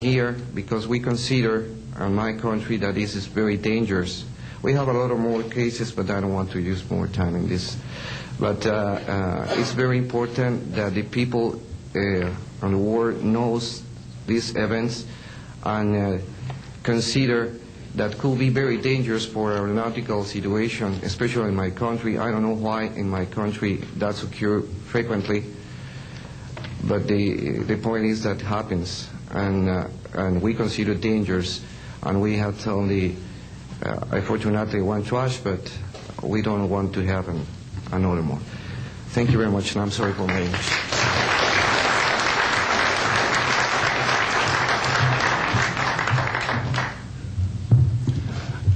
here because we consider in my country that this is very dangerous. We have a lot of more cases, but I don't want to use more time in this. But it's very important that the people on the world knows these events and consider that could be very dangerous for our nautical situation, especially in my country. I don't know why in my country that's occur frequently, but the point is that happens, and we consider dangerous, and we have only, unfortunately, one trash, but we don't want to have another more. Thank you very much, and I'm sorry for my English.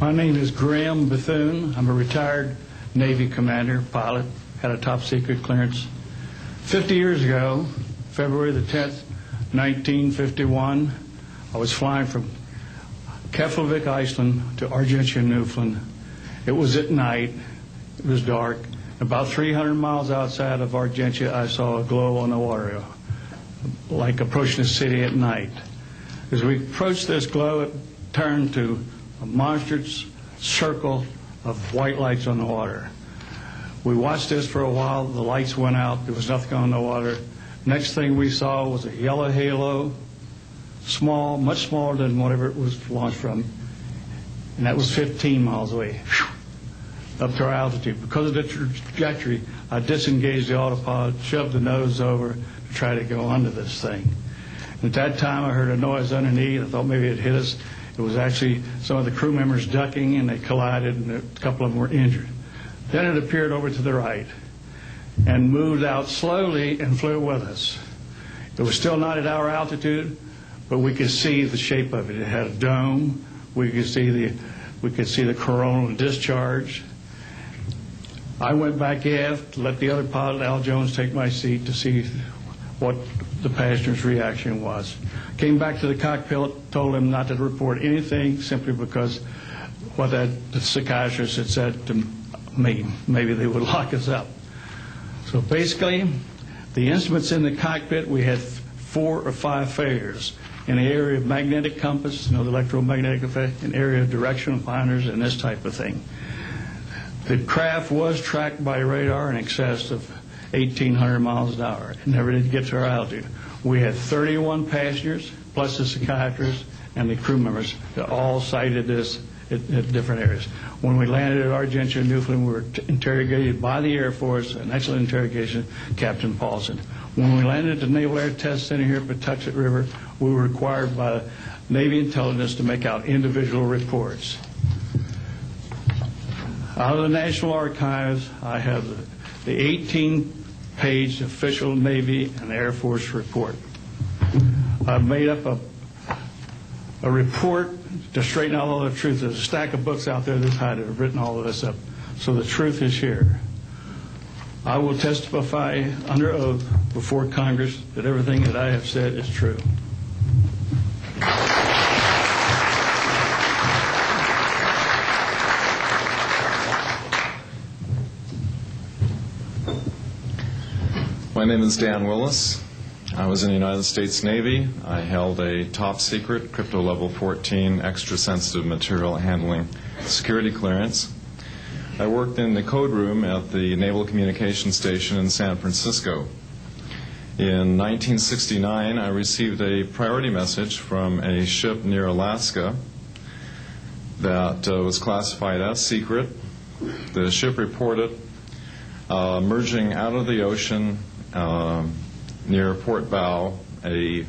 My name is Graham Bethune. I'm a retired Navy commander, pilot, had a top secret clearance. 50 years ago, February the 10th, 1951, I was flying from Keflavik, Iceland to Argentia, Newfoundland. It was at night. It was dark. About 300 miles outside of Argentia, I saw a glow on the water, like approaching the city at night. As we approached this glow, it turned to a monstrous circle of white lights on the water. We watched this for a while. The lights went out. There was nothing on the water. Next thing we saw was a yellow halo, small, much smaller than whatever it was launched from, and that was 15 miles away, up to our altitude. Because of the trajectory, I disengaged the autopilot, shoved the nose over to try to go under this thing. And at that time, I heard a noise underneath. I thought maybe it hit us. It was actually some of the crew members ducking, and they collided, and a couple of them were injured. Then it appeared over to the right and moved out slowly and flew with us. It was still not at our altitude, but we could see the shape of it. It had a dome. We could see the coronal discharge. I went back aft to let the other pilot, Al Jones, take my seat to see what the passenger's reaction was. Came back to the cockpit, told him not to report anything simply because what the psychiatrist had said to me, maybe they would lock us up. So basically, the instruments in the cockpit, we had 4 or 5 failures. In the area of magnetic compass, the electromagnetic effect, in the area of directional finders, and this type of thing. The craft was tracked by radar in excess of 1,800 miles an hour. It never did get to our altitude. We had 31 passengers, plus the psychiatrist and the crew members that all cited this at different areas. When we landed at Argentia, Newfoundland, we were interrogated by the Air Force, an excellent interrogation, Captain Paulson. When we landed at the Naval Air Test Center here at Patuxent River, we were required by Navy intelligence to make out individual reports. Out of the National Archives, I have the 18-page official Navy and Air Force report. I've made up a report to straighten out all the truth. There's a stack of books out there this high that have written all of this up. So the truth is here. I will testify under oath before Congress that everything that I have said is true. My name is Dan Willis. I was in the United States Navy. I held a top secret crypto level 14 extra sensitive material handling security clearance. I worked in the code room at the Naval Communications Station in San Francisco. In 1969, I received a priority message from a ship near Alaska that was classified as secret. The ship reported merging out of the ocean near Port Bow, a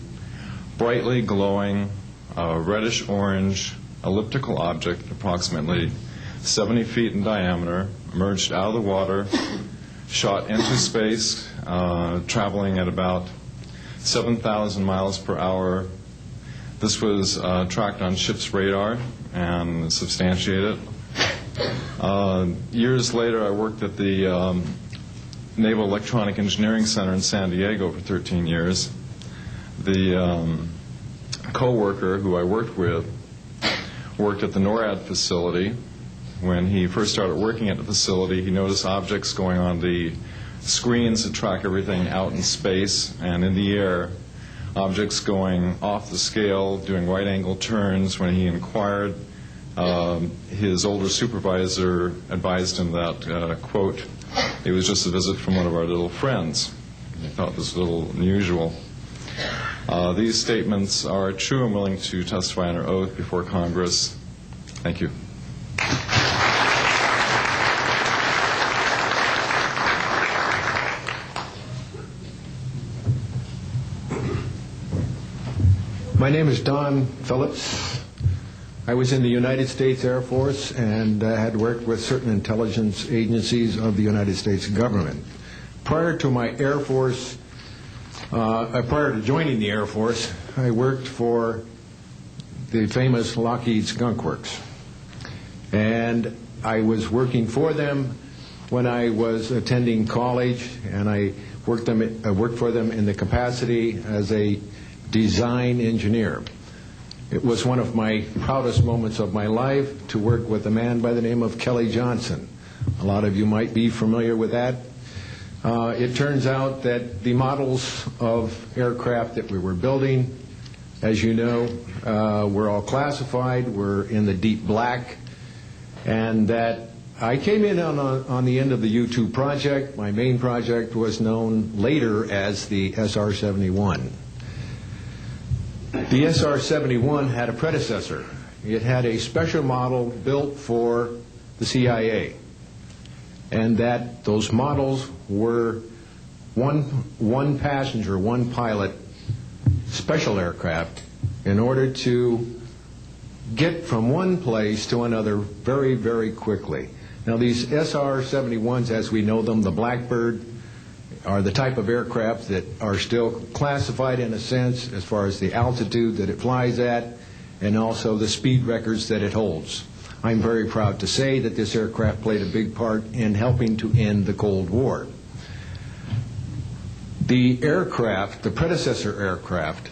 brightly glowing reddish-orange elliptical object, approximately 70 feet in diameter, emerged out of the water, shot into space, traveling at about 7,000 miles per hour. This was tracked on ship's radar and substantiated. Years later, I worked at the Naval Electronic Engineering Center in San Diego for 13 years. The co-worker who I worked with worked at the NORAD facility. When he first started working at the facility, he noticed objects going on the screens that track everything out in space and in the air objects going off the scale, doing right-angle turns. When he inquired, his older supervisor advised him that, quote, it was just a visit from one of our little friends. He thought this was a little unusual. These statements are true. I'm willing to testify under oath before Congress. Thank you. My name is Don Phillips. I was in the United States Air Force and had worked with certain intelligence agencies of the United States government. Prior to my Air Force, prior to joining the Air Force, I worked for the famous Lockheed Skunk Works. And I was working for them when I was attending college, and I worked for them in the capacity as a design engineer. It was one of my proudest moments of my life to work with a man by the name of Kelly Johnson. A lot of you might be familiar with that. It turns out that the models of aircraft that we were building, as you know, were all classified, were in the deep black, and that I came in on the end of the U-2 project. My main project was known later as the SR-71. The SR-71 had a predecessor. It had a special model built for the CIA, and that those models were one passenger, one pilot special aircraft in order to get from one place to another very, very quickly. Now, these SR-71s, as we know them, the Blackbird, are the type of aircraft that are still classified in a sense as far as the altitude that it flies at and also the speed records that it holds. I'm very proud to say that this aircraft played a big part in helping to end the Cold War. The aircraft, the predecessor aircraft,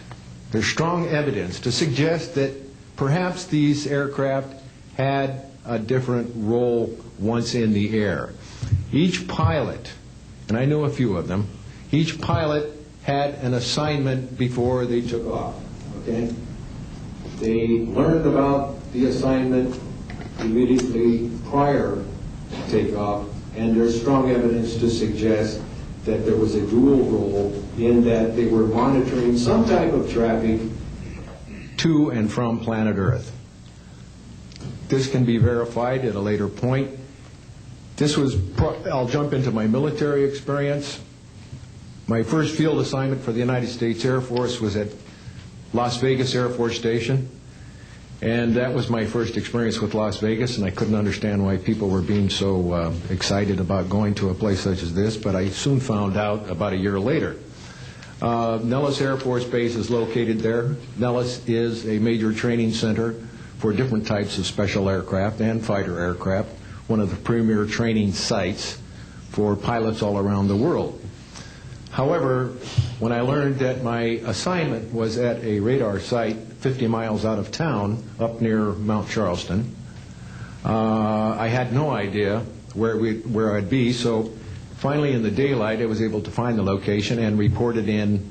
there's strong evidence to suggest that perhaps these aircraft had a different role once in the air. Each pilot, and I know a few of them, each pilot had an assignment before they took off. Okay? They learned about the assignment immediately prior to takeoff, and there's strong evidence to suggest that there was a dual role in that they were monitoring some type of traffic to and from planet Earth. This can be verified at a later point. I'll jump into my military experience. My first field assignment for the United States Air Force was at Las Vegas Air Force Station. And that was my first experience with Las Vegas, and I couldn't understand why people were being so excited about going to a place such as this, but I soon found out about a year later. Nellis Air Force Base is located there. Nellis is a major training center for different types of special aircraft and fighter aircraft, one of the premier training sites for pilots all around the world. However, when I learned that my assignment was at a radar site 50 miles out of town, up near Mount Charleston, I had no idea where I'd be, so finally in the daylight I was able to find the location and reported in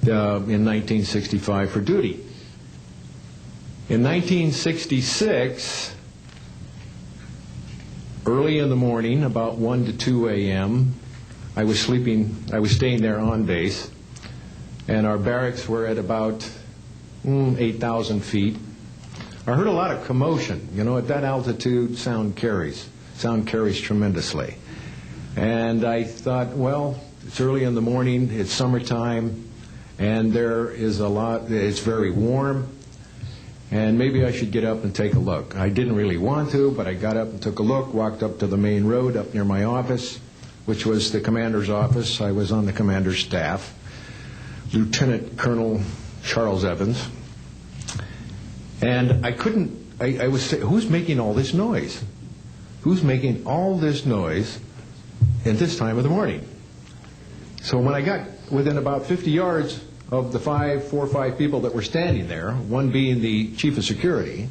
1965 for duty. In 1966, early in the morning, about 1 to 2 a.m., I was staying there on base, and our barracks were at about 8,000 feet. I heard a lot of commotion. You know, at that altitude, sound carries tremendously. And I thought, well, it's early in the morning, it's summertime, and there is it's very warm, and maybe I should get up and take a look. I didn't really want to, but I got up and took a look, walked up to the main road up near my office, which was the commander's office. I was on the commander's staff, Lieutenant Colonel Charles Evans. And I was saying, who's making all this noise? Who's making all this noise at this time of the morning? So when I got within about 50 yards of the 4 or 5 people that were standing there, one being the chief of security,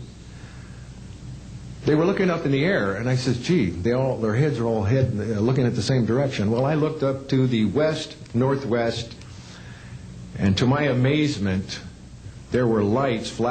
they were looking up in the air, and I said, gee, their heads are all looking at the same direction. Well, I looked up to the west, northwest, And to my amazement, there were lights flashing